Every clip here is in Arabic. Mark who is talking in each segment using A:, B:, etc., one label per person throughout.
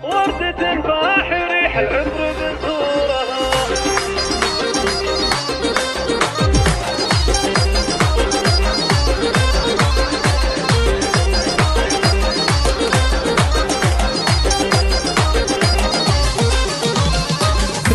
A: وردة فاح ريح العطر بزهورها.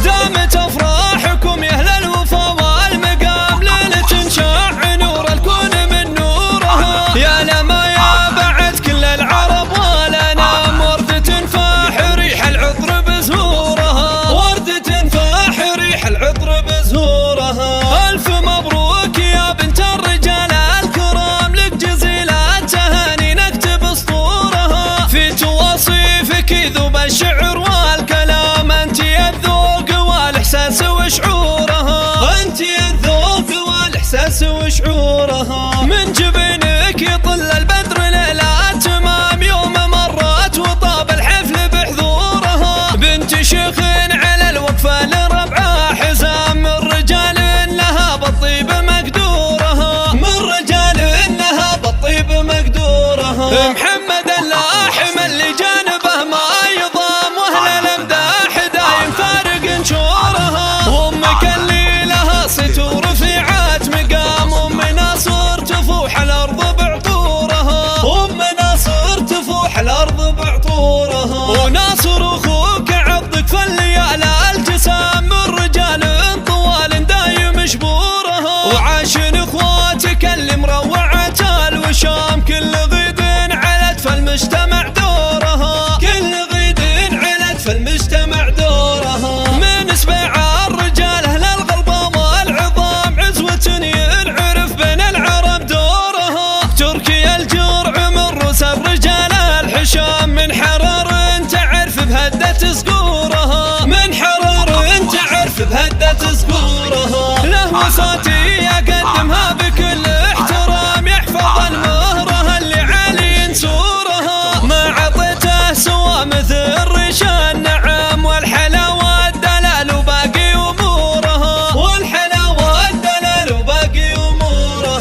B: دامت افراحكم يا اهل الوفا والمقام، ليلة شع نور الكون من نورها. يا لما يا بعد كل العرب والانام، وردة فاح ريح العطر بزهورها، وردة فاح ريح العطر بزهورها. الف مبروك يا بنت الرجال الكرام، لك جزيل التهاني نكتب اسطورها. في تواصيفك يذوب الشعر والكلام، انت الذوق والاحساس وشعورها، انت الذوق والاحساس وشعورها. من جبينك يطل البدر ليلة تمام، يوم مرت وطاب الحفل بحضورها. بنت شيخ على الوقفة لربعها حزام، من رجال لها بالطيب مقدورها، من رجال لها بالطيب مقدورها. محمد اللاحم اللي جانبه ما يضام، واهل الامداح دايم فارق نشورها. وامك اللي لها ستور في عات مقام، ام ناصر تفوح الارض بعطورها، ام ناصر تفوح الارض بعطورها. وناصر اخوك عضك في الليالي الجسام، من رجال طوال دايم شبورها. وعاشن اخواتك اللي مروعة الوشام، كل غيد علت في المجتمع دورها، كل غيد علت في المجتمع دورها. من سبع الرجال اهل الغلبة والعظام، عزوة ينعرف بين العرب دورها. تركي الجرع من رؤوس الرجال الحشام، من حرار تعرف بهدة صقورها، من حرار تعرف بهدة صقورها. له وصاتي اقدمها بكل احترام، يحفظ المهرة اللي عالي نسورها. ما عطيته سوى مثل ريش النعم، والحلاوة الدلال وباقي امورها، والحلاوة الدلال وباقي امورها.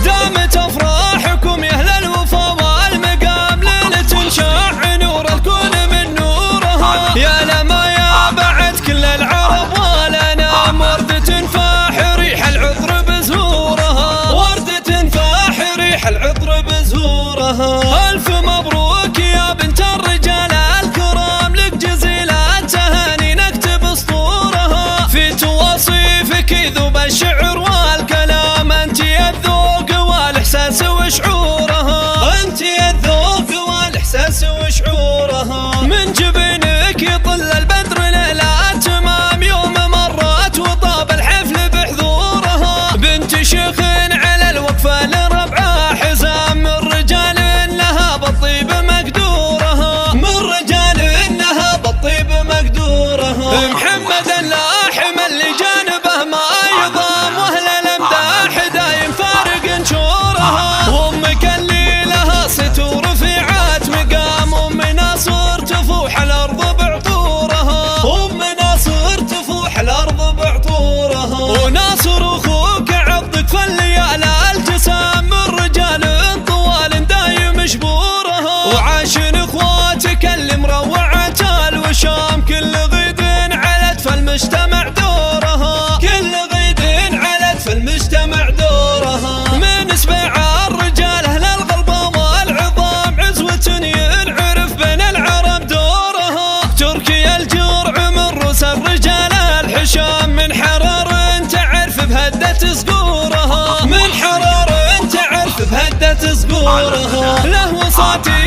B: دامت افراحكم يا اهل الوفا والمقام، ليلة شع نور الكون من نورها. يا لما يا بعد كل العرب والانام، وردة فاح ريح العطر بزهورها، وردة فاح ريح العطر بزهورها. الف مبروك يا بنت الرجال الكرام، لك جزيل التهاني نكتب اسطورها. في تواصيفك يذوب الشعر والكلام، انت الذوق والاحساس وشعورها، انت الذوق والاحساس وشعورها. من جبينك يطل البدر ليلة تمام، يوم مرت وطاب الحفل بحضورها. بنت شيخ على الوقفة لربعها حزام، من رجال لها بالطيب مقدورها، من رجال لها بالطيب مقدورها. محمد اللاحم اللي جانبه ما يضام، واهل الامداح دايم فارق نشورها. وامك اللي لها ستور في عات مقام، ام ناصر تفوح الارض بعطورها، ام ناصر تفوح الارض بعطورها. وناصر اخوك عضك في الليالي الجسام، من رجال طوال دايم شبورها. وعاشن اخواتك اللي مروعة الوشام، كل غيد علت في المجتمع دورها، كل غيد علت في المجتمع دورها. من سبع الرجال اهل الغلبة والعظام، عزوة ينعرف بين العرب دورها. تركي الجرع من رؤوس الرجال الحشام، من حرار تعرف بهدة صقورها، من حرار تعرف بهدة صقورها. له وصاتي